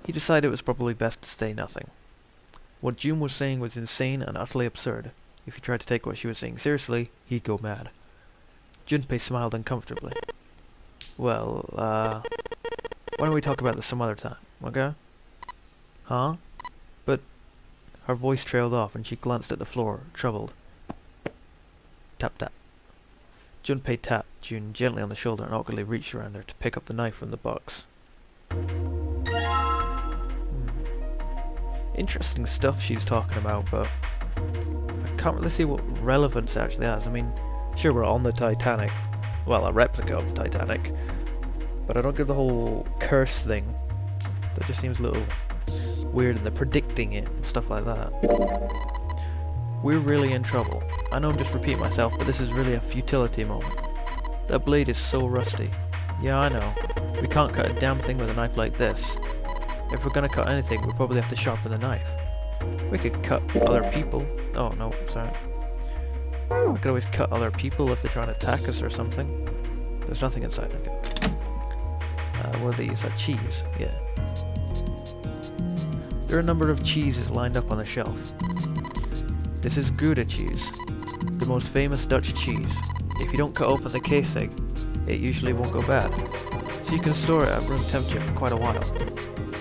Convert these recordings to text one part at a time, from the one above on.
He decided it was probably best to say nothing. What June was saying was insane and utterly absurd. If he tried to take what she was saying seriously, he'd go mad. Junpei smiled uncomfortably. Well, why don't we talk about this some other time, okay? Huh? But... Her voice trailed off and she glanced at the floor, troubled. Tap tap. Junpei tapped June gently on the shoulder and awkwardly reached around her to pick up the knife from the box. Interesting stuff she's talking about, but I can't really see what relevance it actually has. I mean, sure, we're on the Titanic. Well, a replica of the Titanic. But I don't get the whole curse thing. That just seems a little weird, and they're predicting it and stuff like that. We're really in trouble. I know I'm just repeating myself, but this is really a futility moment. That blade is so rusty. Yeah, I know. We can't cut a damn thing with a knife like this. If we're gonna cut anything, we'll probably have to sharpen the knife. We could cut other people. Oh, no, sorry. We could always cut other people if they're trying to attack us or something. There's nothing inside, okay. What are these? Cheese, yeah. There are a number of cheeses lined up on the shelf. This is Gouda cheese, the most famous Dutch cheese. If you don't cut open the casing, it usually won't go bad. So you can store it at room temperature for quite a while.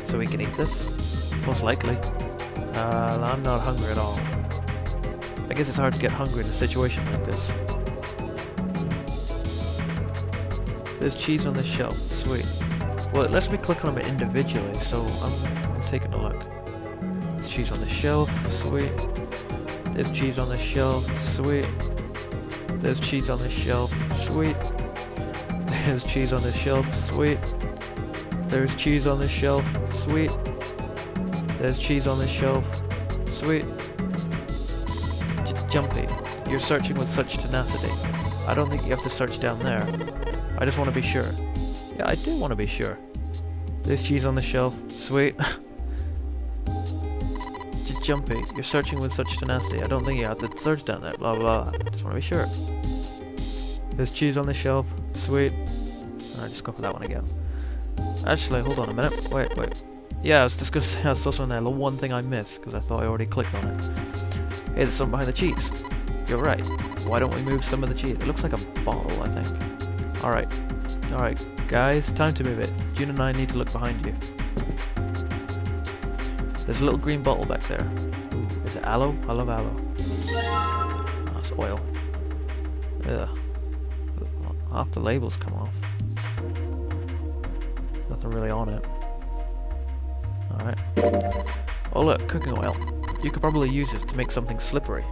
So we can eat this? Most likely. I'm not hungry at all. I guess it's hard to get hungry in a situation like this. There's cheese on the shelf. Sweet. Well, it lets me click on them individually, so I'm taking a look. There's cheese on the shelf. Sweet. There's cheese on the shelf. Sweet. There's cheese on the shelf. Sweet. There's cheese on the shelf. Sweet. There's cheese on the shelf. Sweet. There's cheese on the shelf. Sweet. Jumpy, you're searching with such tenacity. I don't think you have to search down there. I just want to be sure. Yeah, I do want to be sure. There's cheese on the shelf. Sweet. Jumpy, you're searching with such tenacity. I don't think you have to search down there. Blah blah blah. Just want to be sure. There's cheese on the shelf. Sweet. Alright, just go for that one again. Actually, hold on a minute. Wait. Yeah, I was just gonna say that's also in there. The one thing I missed because I thought I already clicked on it. Hey, there's something behind the cheese. You're right. Why don't we move some of the cheese? It looks like a bottle, I think. Alright, guys, time to move it. June and I need to look behind you. There's a little green bottle back there. Ooh, is it aloe? I love aloe. Oh, that's oil. Ugh. Half the labels come off. Nothing really on it. Alright. Oh look, cooking oil. You could probably use this to make something slippery.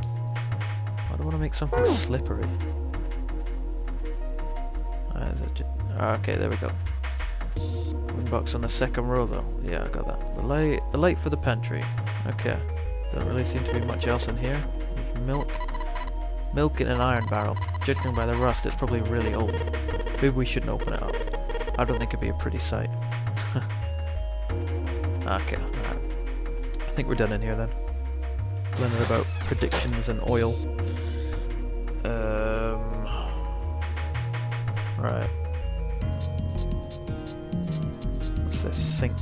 I don't want to make something slippery. Okay, there we go. Wooden box on the second row though. Yeah, I got that. The light for the pantry. Okay. Doesn't really seem to be much else in here. There's milk. Milk in an iron barrel. Judging by the rust, it's probably really old. Maybe we shouldn't open it up. I don't think it'd be a pretty sight. Okay, alright. I think we're done in here then. Learning about predictions and oil. Right. What's this? Sink.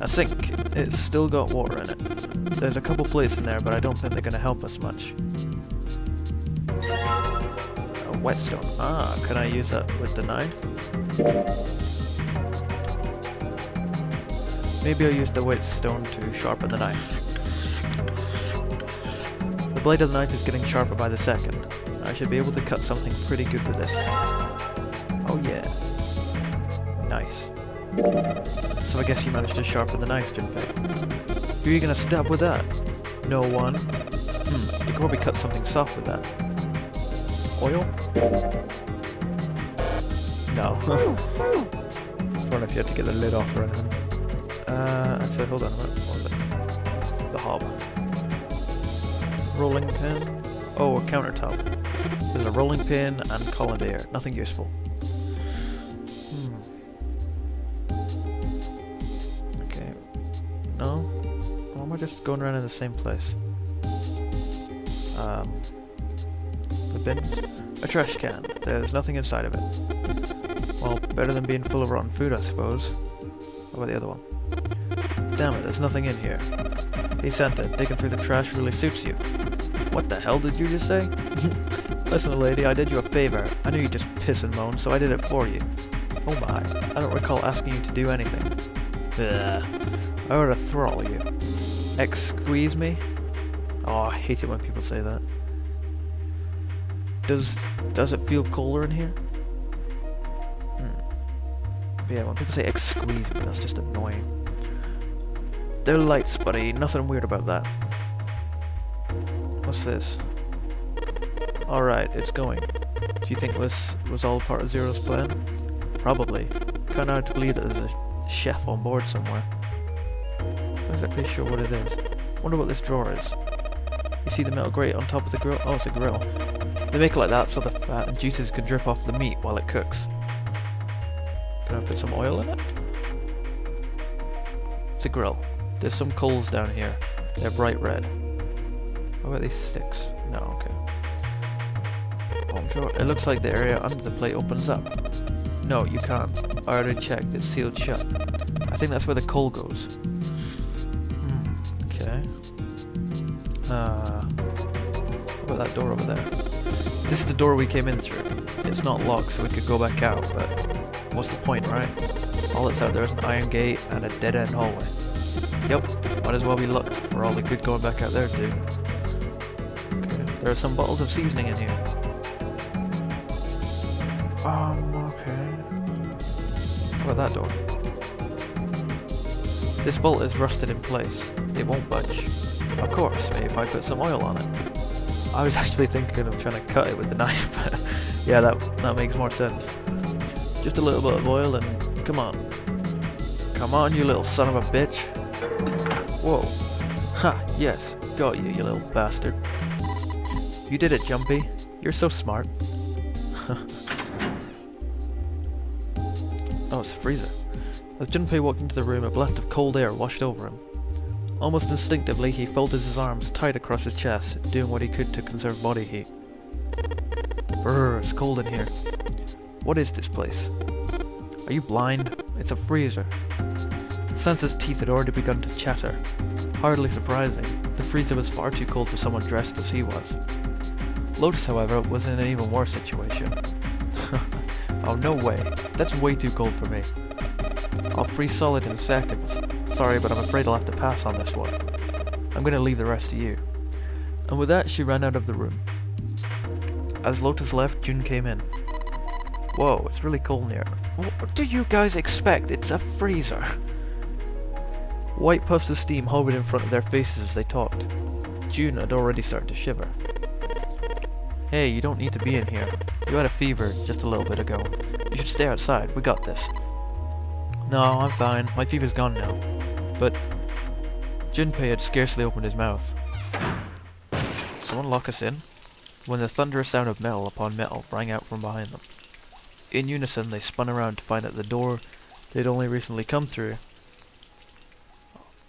A sink. It's still got water in it. There's a couple plates in there, but I don't think they're going to help us much. A whetstone. Ah, can I use that with the knife? Maybe I'll use the whetstone to sharpen the knife. The blade of the knife is getting sharper by the second. I should be able to cut something pretty good with this. Oh yeah. Nice. So I guess you managed to sharpen the knife, Junpei. Who are you gonna stab with that? No one. You could probably cut something soft with that. Oil? No. I don't know if you have to get the lid off or anything. Actually, hold on a minute. What was it? The hob. Rolling pin. Oh, a countertop. There's a rolling pin and colander. Nothing useful. Okay. No? Or am I just going around in the same place? The bins. A trash can. There's nothing inside of it. Well, better than being full of rotten food, I suppose. about the other one? Damn it, there's nothing in here. Hey Santa, digging through the trash really suits you. What the hell did you just say? Listen, lady, I did you a favor. I knew you'd just piss and moan, so I did it for you. Oh my, I don't recall asking you to do anything. Ugh. I ought to throttle you. Squeeze me? Oh, I hate it when people say that. Does it feel colder in here? But yeah, when people say squeeze me, that's just annoying. They're lights, buddy. Nothing weird about that. What's this? Alright, it's going. Do you think this was all part of Zero's plan? Probably. Kinda hard to believe that there's a chef on board somewhere. Not exactly sure what it is. Wonder what this drawer is. You see the metal grate on top of the grill? Oh, it's a grill. They make it like that so the fat and juices can drip off the meat while it cooks. Can I put some oil in it? It's a grill. There's some coals down here. They're bright red. What about these sticks? No, okay. Oh, I'm sure it looks like the area under the plate opens up. No, you can't. I already checked. It's sealed shut. I think that's where the coal goes. Okay. What about that door over there? This is the door we came in through. It's not locked, so we could go back out, but what's the point, right? All that's out there is an iron gate and a dead-end hallway. Yep, might as well be looked for all the good going back out there, dude. Okay, there are some bottles of seasoning in here. Okay. What about that door? This bolt is rusted in place. It won't budge. Of course, maybe if I put some oil on it. I was actually thinking of trying to cut it with the knife, but yeah, that makes more sense. Just a little bit of oil and come on. Come on, you little son of a bitch. Whoa. Ha, yes. Got you, you little bastard. You did it, Jumpy. You're so smart. Oh, it's a freezer. As Junpei walked into the room, a blast of cold air washed over him. Almost instinctively, he folded his arms tight across his chest, doing what he could to conserve body heat. Brrr, it's cold in here. What is this place? Are you blind? It's a freezer. Sansa's teeth had already begun to chatter. Hardly surprising. The freezer was far too cold for someone dressed as he was. Lotus, however, was in an even worse situation. Oh, no way. That's way too cold for me. I'll freeze solid in seconds. Sorry, but I'm afraid I'll have to pass on this one. I'm gonna leave the rest to you. And with that, she ran out of the room. As Lotus left, June came in. Whoa, it's really cold in here. What do you guys expect? It's a freezer. White puffs of steam hovered in front of their faces as they talked. June had already started to shiver. Hey, you don't need to be in here. You had a fever just a little bit ago. You should stay outside. We got this. No, I'm fine. My fever's gone now. But Junpei had scarcely opened his mouth. Someone lock us in? When the thunderous sound of metal upon metal rang out from behind them. In unison, they spun around to find that the door they'd only recently come through...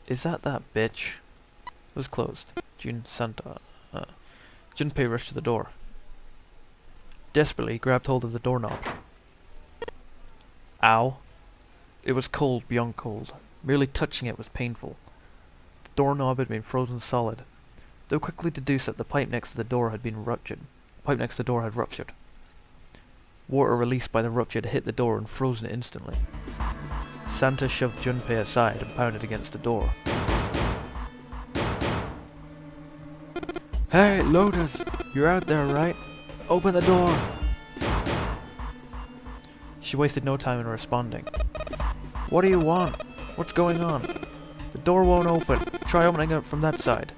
Is that bitch? It was closed. Junpei rushed to the door. Desperately, he grabbed hold of the doorknob. Ow. It was cold beyond cold. Merely touching it was painful. The doorknob had been frozen solid, though quickly deduced that the pipe next to the door had been ruptured. The pipe next to the door had ruptured. Water released by the rupture had hit the door and frozen it instantly. Santa shoved Junpei aside and pounded against the door. Hey, Lotus! You're out there, right? Open the door! She wasted no time in responding. What do you want? What's going on? The door won't open. Try opening it from that side.